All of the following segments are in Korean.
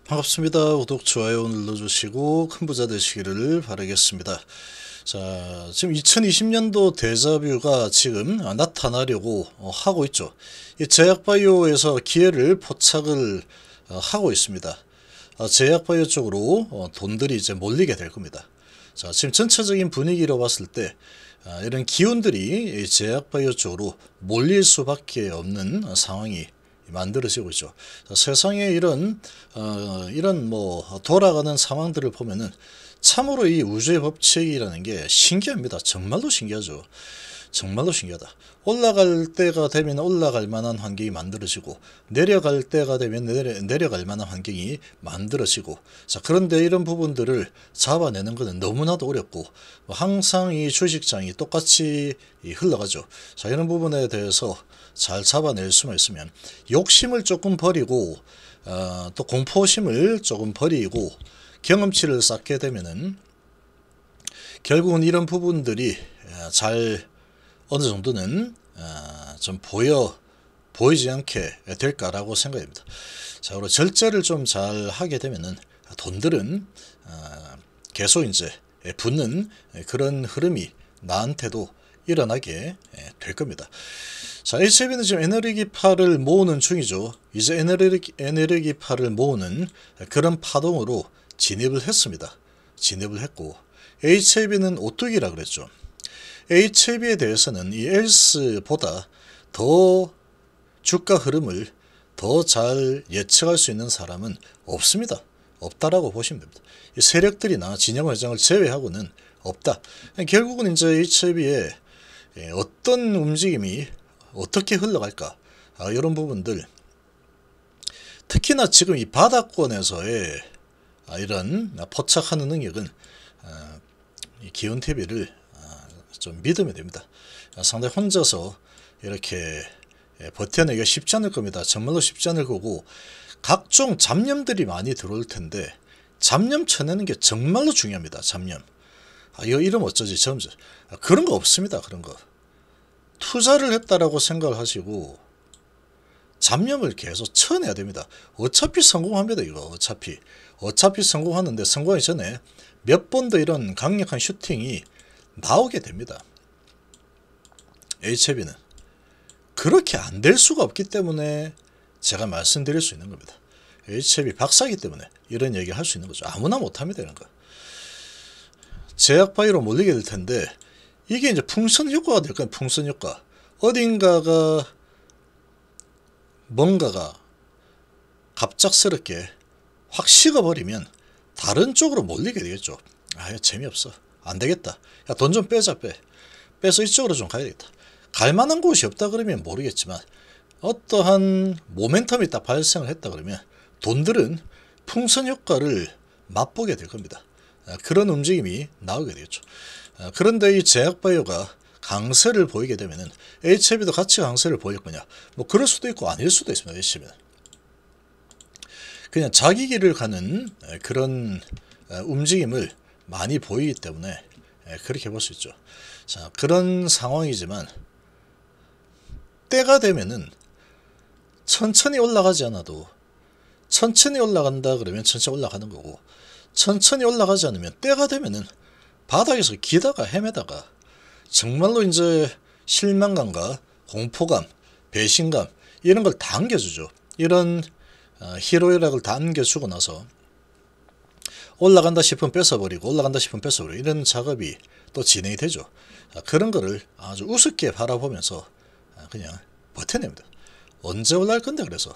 반갑습니다. 구독, 좋아요 눌러주시고 큰 부자 되시기를 바라겠습니다. 자, 지금 2020년도 데자뷰가 지금 나타나려고 하고 있죠. 이 제약바이오에서 기회를 포착을 하고 있습니다. 제약바이오 쪽으로 돈들이 이제 몰리게 될 겁니다. 자, 지금 전체적인 분위기로 봤을 때 이런 기운들이 제약바이오 쪽으로 몰릴 수밖에 없는 상황이 만들어지고 있죠. 세상에 이런 돌아가는 상황들을 보면은 참으로 이 우주의 법칙이라는 게 신기합니다. 정말로 신기하죠. 정말로 신기하다. 올라갈 때가 되면 올라갈 만한 환경이 만들어지고 내려갈 때가 되면 내려갈 만한 환경이 만들어지고, 자, 그런데 이런 부분들을 잡아내는 것은 너무나도 어렵고 항상 이 주식장이 똑같이 흘러가죠. 자, 이런 부분에 대해서 잘 잡아낼 수만 있으면 욕심을 조금 버리고 또 공포심을 조금 버리고 경험치를 쌓게 되면은 결국은 이런 부분들이 잘 어느 정도는 좀 보이지 않게 될까라고 생각합니다. 자, 그리고 절제를 좀 잘 하게 되면은 돈들은 계속 이제 붙는 그런 흐름이 나한테도 일어나게 될 겁니다. 자, HB는 지금 에너지파를 모으는 중이죠. 이제 에너지파를 모으는 그런 파동으로 진입을 했습니다. 진입을 했고, HB는 오뚜기라 그랬죠. HB에 대해서는 이 엘스보다 더 주가 흐름을 더 잘 예측할 수 있는 사람은 없습니다. 없다라고 보시면 됩니다. 이 세력들이나 진영 회장을 제외하고는 없다. 결국은 이제 HB의 어떤 움직임이 어떻게 흘러갈까, 이런 부분들, 특히나 지금 이 바닥권에서의 이런 포착하는 능력은 이 기온TV를 좀 믿으면 됩니다. 상당히 혼자서 이렇게 버텨내기가 쉽지 않을 겁니다. 정말로 쉽지 않을 거고, 각종 잡념들이 많이 들어올 텐데 잡념 쳐내는 게 정말로 중요합니다. 잡념. 이거 이러면 어쩌지 점점 그런 거 없습니다. 그런 거 투자를 했다라고 생각을 하시고 잡념을 계속 쳐내야 됩니다. 어차피 성공합니다. 이거 어차피 성공하는데 성공하기 전에 몇 번 더 이런 강력한 슈팅이 나오게 됩니다. HB는 그렇게 안 될 수가 없기 때문에 제가 말씀드릴 수 있는 겁니다. HB 박사기 때문에 이런 얘기 할 수 있는 거죠. 아무나 못합니다. 이런 거. 제약바이오로 몰리게 될 텐데 이게 이제 풍선 효과가 될 거예요. 풍선 효과. 어딘가가 뭔가가 갑작스럽게 확 식어버리면 다른 쪽으로 몰리게 되겠죠. 이거 재미없어. 안 되겠다. 야, 돈 좀 빼자. 빼서 이쪽으로 좀 가야 되겠다. 갈 만한 곳이 없다 그러면 모르겠지만 어떠한 모멘텀이 딱 발생을 했다 그러면 돈들은 풍선 효과를 맛보게 될 겁니다. 그런 움직임이 나오게 되겠죠. 그런데 이 제약바이오가 강세를 보이게 되면은 HB도 같이 강세를 보일 거냐? 뭐 그럴 수도 있고 아닐 수도 있습니다. HB는 그냥 자기 길을 가는 그런 움직임을 많이 보이기 때문에 그렇게 볼 수 있죠. 자, 그런 상황이지만 때가 되면은 천천히 올라가지 않아도, 천천히 올라간다 그러면 천천히 올라가는 거고, 천천히 올라가지 않으면 때가 되면은 바닥에서 기다가 헤매다가 정말로 이제 실망감과 공포감, 배신감 이런 걸 다 안겨주죠. 이런 희로애락을 다 안겨주고 나서 올라간다 싶으면 뺏어버리고 올라간다 싶으면 뺏어버리고 이런 작업이 또 진행이 되죠. 그런 거를 아주 우습게 바라보면서 그냥 버텨냅니다. 언제 올라갈 건데. 그래서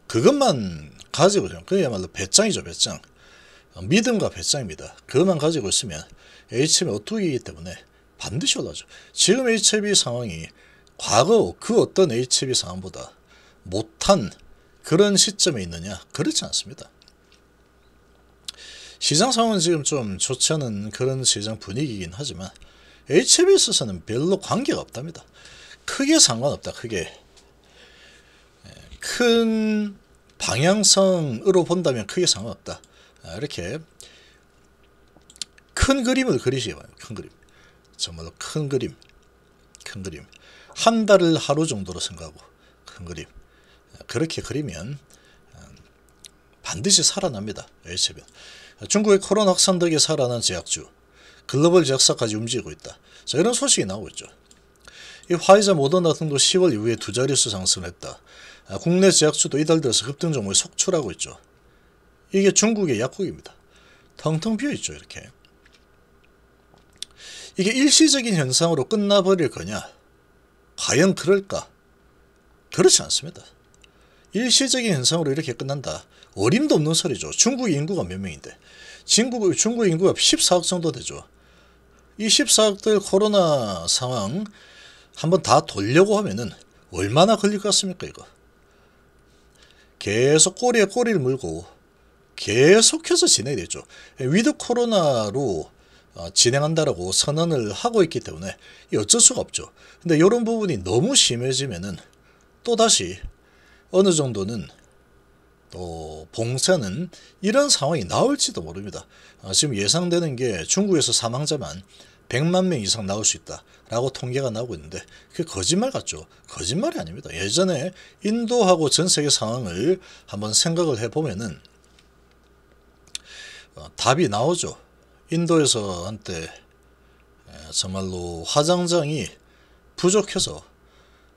그것만 가지고 그야말로 배짱이죠. 배짱. 믿음과 배짱입니다. 그것만 가지고 있으면 HB 오뚜기이기 때문에 반드시 올라가죠. 지금 HB 상황이 과거 그 어떤 HB 상황보다 못한 그런 시점에 있느냐? 그렇지 않습니다. 시장 상황은 지금 좀 좋지 않은 그런 시장 분위기이긴 하지만 HB에 있어서는 별로 관계가 없답니다. 크게 상관없다. 크게 큰 방향성으로 본다면 크게 상관없다. 이렇게 큰 그림을 그리시기 바랍니다. 큰 그림. 정말로 큰 그림. 한 달을 하루 정도로 생각하고 큰 그림. 그렇게 그리면 반드시 살아납니다. H7. 중국의 코로나 확산 덕에 살아난 제약주, 글로벌 제약사까지 움직이고 있다. 자, 이런 소식이 나오고 있죠. 이 화이자, 모더나 등도 10월 이후에 두 자릿수 상승했다. 국내 제약주도 이달 들어서 급등 종목을 속출하고 있죠. 이게 중국의 약국입니다. 텅텅 비어있죠. 이렇게. 이게 일시적인 현상으로 끝나버릴 거냐? 과연 그럴까? 그렇지 않습니다. 일시적인 현상으로 이렇게 끝난다. 어림도 없는 소리죠. 중국 인구가 몇 명인데. 중국 인구가 14억 정도 되죠. 이 14억들 코로나 상황 한번 다 돌려고 하면은 얼마나 걸릴 것 같습니까, 이거? 계속 꼬리에 꼬리를 물고 계속해서 진행되죠. 위드 코로나로 진행한다라고 선언을 하고 있기 때문에 어쩔 수가 없죠. 근데 이런 부분이 너무 심해지면은 또다시 어느 정도는 또 봉쇄는 이런 상황이 나올지도 모릅니다. 지금 예상되는 게 중국에서 사망자만 100만 명 이상 나올 수 있다 라고 통계가 나오고 있는데 그게 거짓말 같죠. 거짓말이 아닙니다. 예전에 인도하고 전 세계 상황을 한번 생각을 해보면은 답이 나오죠. 인도에서 한때 정말로 화장장이 부족해서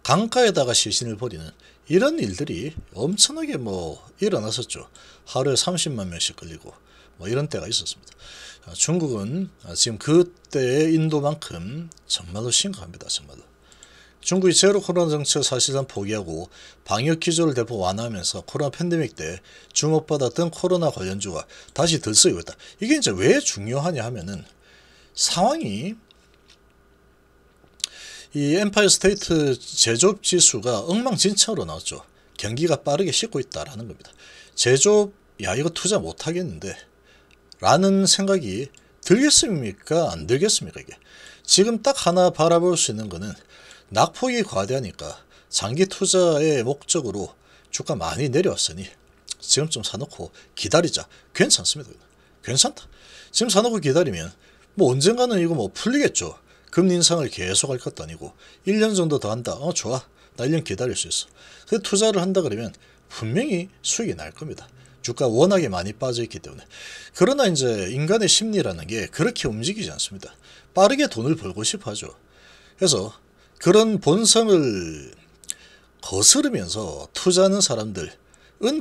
강가에다가 시신을 버리는 이런 일들이 엄청나게 일어났었죠. 하루에 30만 명씩 걸리고 이런 때가 있었습니다. 중국은 지금 그때의 인도만큼 정말로 심각합니다. 정말로. 중국이 제로 코로나 정책 사실상 포기하고 방역 기조를 대폭 완화하면서 코로나 팬데믹 때 주목받았던 코로나 관련주가 다시 들썩이고 있다. 이게 이제 왜 중요하냐 하면은 상황이 이 엠파이어 스테이트 제조업 지수가 엉망진창으로 나왔죠. 경기가 빠르게 식고 있다라는 겁니다. 제조업, 야 이거 투자 못하겠는데 라는 생각이 들겠습니까? 안 들겠습니까? 이게 지금 딱 하나 바라볼 수 있는 거는 낙폭이 과대하니까 장기 투자의 목적으로 주가 많이 내려왔으니 지금 좀 사놓고 기다리자. 괜찮습니다. 괜찮다. 지금 사놓고 기다리면 언젠가는 이거 풀리겠죠. 금리 인상을 계속 할 것도 아니고 1년 정도 더 한다. 좋아. 나 1년 기다릴 수 있어. 그 투자를 한다 그러면 분명히 수익이 날 겁니다. 주가 워낙에 많이 빠져 있기 때문에. 그러나 이제 인간의 심리라는 게 그렇게 움직이지 않습니다. 빠르게 돈을 벌고 싶어 하죠. 그래서 그런 본성을 거스르면서 투자하는 사람들은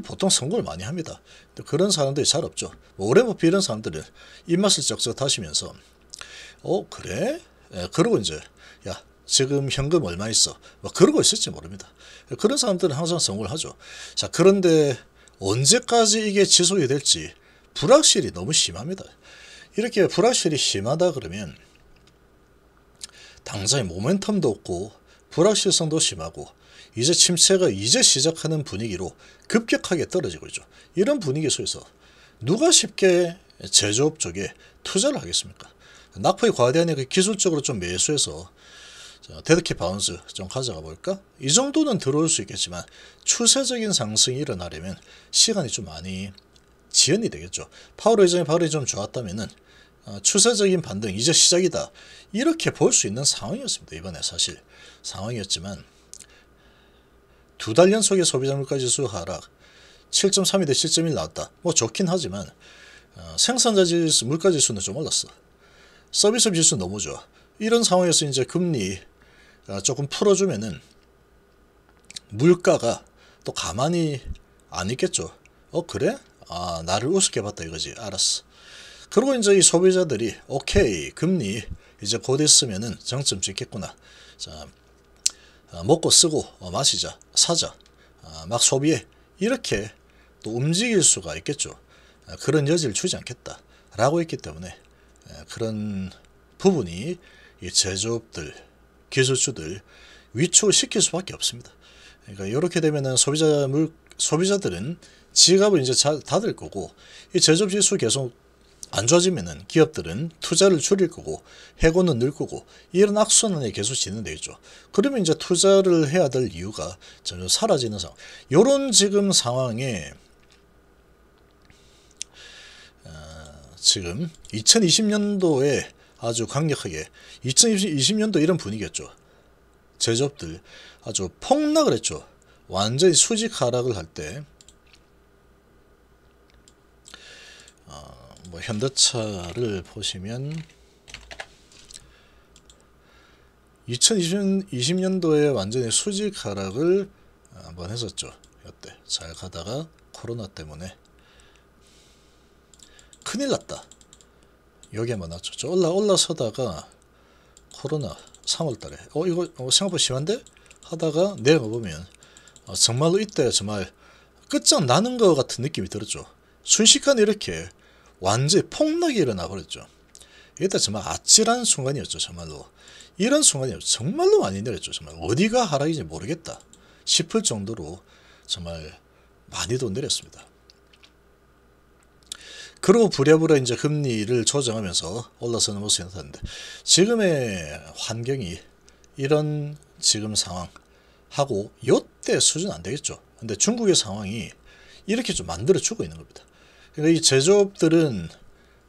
보통 성공을 많이 합니다. 그런 사람들이 잘 없죠. 오래모피 이런 사람들은 입맛을 쩍쩍 다시면서 그래? 그러고 이제 야 지금 현금 얼마 있어? 그러고 있을지 모릅니다. 그런 사람들은 항상 성공을 하죠. 자, 그런데 언제까지 이게 지속이 될지 불확실이 너무 심합니다. 이렇게 불확실이 심하다 그러면 당장의 모멘텀도 없고 불확실성도 심하고 이제 침체가 이제 시작하는 분위기로 급격하게 떨어지고 있죠. 이런 분위기 속에서 누가 쉽게 제조업 쪽에 투자를 하겠습니까? 낙폭이 과대하니까 기술적으로 좀 매수해서 데드캣 바운스 좀 가져가 볼까? 이 정도는 들어올 수 있겠지만 추세적인 상승이 일어나려면 시간이 좀 많이 지연이 되겠죠. 파월 의장의 발언이 좀 좋았다면은 추세적인 반등 이제 시작이다 이렇게 볼 수 있는 상황이었습니다. 이번에 사실 상황이었지만 두 달 연속의 소비자 물가지수 하락 7.32 대 7.1 나왔다. 좋긴 하지만 생산자 지수 물가지수는 좀 올랐어. 서비스 지수 너무 좋아. 이런 상황에서 이제 금리 조금 풀어주면은 물가가 또 가만히 안 있겠죠. 그래? 나를 우습게 봤다 이거지. 알았어. 그리고 이제 이 소비자들이 오케이 금리 이제 곧 있으면은 정점 찍겠구나. 자, 먹고 쓰고 마시자 사자 막 소비해 이렇게 또 움직일 수가 있겠죠. 그런 여지를 주지 않겠다 라고 했기 때문에 그런 부분이 이 제조업들 기술주들 위축을 시킬 수밖에 없습니다. 그러니까 이렇게 되면은 소비자들은 지갑을 이제 닫을 거고 이 제조업 지수 계속 안 좋아지면은 기업들은 투자를 줄일 거고 해고는 늘 거고 이런 악순환이 계속 진행되겠죠. 그러면 이제 투자를 해야 될 이유가 점점 사라지는 상황. 이런 지금 상황에 지금 2020년도에 아주 강력하게 2020년도 이런 분위기였죠. 제조업들 아주 폭락을 했죠. 완전히 수직 하락을 할 때 뭐 현대차를 보시면 2020년도에 완전히 수직 하락을 한번 했었죠. 이때 잘 가다가 코로나 때문에 큰일 났다. 여기 한번 왔죠. 저 올라서다가 코로나 3월달에 이거 생각보다 심한데 하다가 내려가 보면 정말로 이때 정말 끝장나는 것 같은 느낌이 들었죠. 순식간에 이렇게 완전히 폭락이 일어나 버렸죠. 이때 정말 아찔한 순간이었죠. 정말로 이런 순간이 정말로 많이 내렸죠. 정말 어디가 하락인지 모르겠다 싶을 정도로 정말 많이도 내렸습니다. 그리고 부랴부랴 이제 금리를 조정하면서 올라서는 모습이 나타났는데, 지금의 환경이 이런 지금 상황하고 요때 수준 안 되겠죠. 근데 중국의 상황이 이렇게 좀 만들어 주고 있는 겁니다. 그러니까 이 제조업들은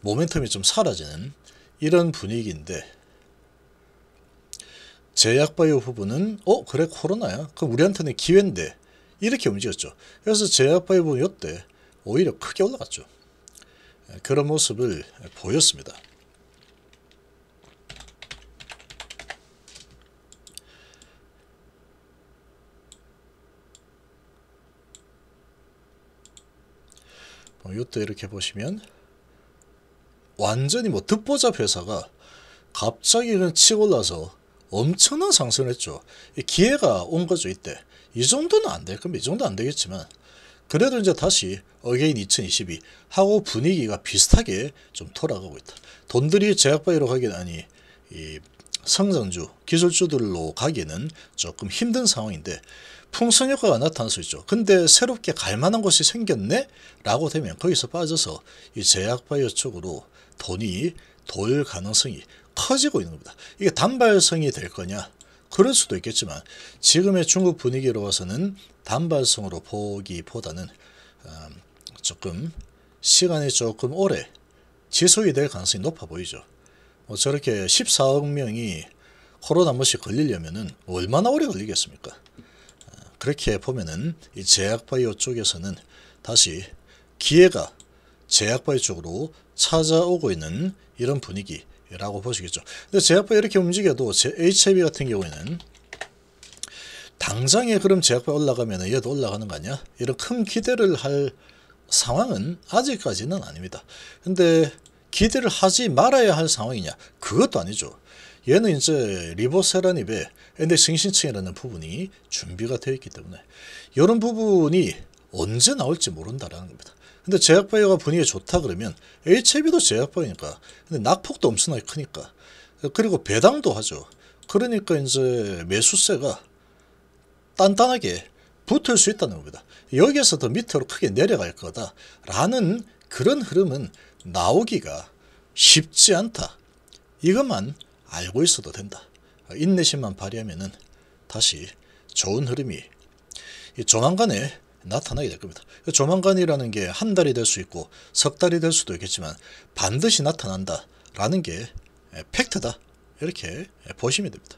모멘텀이 좀 사라지는 이런 분위기인데, 제약바이오 부분은 그래 코로나야? 그럼 우리한테는 기회인데 이렇게 움직였죠. 그래서 제약바이오 부분 요때 오히려 크게 올라갔죠. 그런 모습을 보였습니다. 이때 이렇게 보시면 완전히 뭐 듣보잡 회사가 갑자기 그냥 치고 올라서 엄청난 상승을 했죠. 기회가 온 거죠. 이때 이 정도는 안 될 겁니다. 이 정도 안 되겠지만 그래도 이제 다시 어게인 2022 하고 분위기가 비슷하게 좀 돌아가고 있다. 돈들이 제약바이오로 가기는 아니 이 성장주 기술주들로 가기에는 조금 힘든 상황인데 풍선 효과가 나타날 수 있죠. 근데 새롭게 갈 만한 곳이 생겼네 라고 되면 거기서 빠져서 이 제약바이오 쪽으로 돈이 돌 가능성이 커지고 있는 겁니다. 이게 단발성이 될 거냐? 그럴 수도 있겠지만 지금의 중국 분위기로 봐서는 단발성으로 보기보다는 조금 시간이 조금 오래 지속이 될 가능성이 높아 보이죠. 저렇게 14억 명이 코로나 한 번씩 걸리려면은 얼마나 오래 걸리겠습니까? 그렇게 보면은 이 제약바이오 쪽에서는 다시 기회가 제약바이오 쪽으로 찾아오고 있는 이런 분위기라고 보시겠죠. 근데 제약바이오 이렇게 움직여도 HIB 같은 경우에는 당장에 그럼 제약바이오 올라가면 얘도 올라가는 거 아니야? 이런 큰 기대를 할 상황은 아직까지는 아닙니다. 근데 기대를 하지 말아야 할 상황이냐? 그것도 아니죠. 얘는 이제 리보세라닙의 엔덱스 신층이라는 부분이 준비가 되어 있기 때문에 이런 부분이 언제 나올지 모른다라는 겁니다. 근데 제약바이오가 분위기가 좋다 그러면 HIB도 제약바이오니까 근데 낙폭도 엄청나게 크니까 그리고 배당도 하죠. 그러니까 이제 매수세가 단단하게 붙을 수 있다는 겁니다. 여기에서 더 밑으로 크게 내려갈 거다라는 그런 흐름은 나오기가 쉽지 않다. 이것만 알고 있어도 된다. 인내심만 발휘하면은 다시 좋은 흐름이 조만간에 나타나게 될 겁니다. 조만간이라는 게 한 달이 될 수 있고 석 달이 될 수도 있겠지만 반드시 나타난다라는 게 팩트다. 이렇게 보시면 됩니다.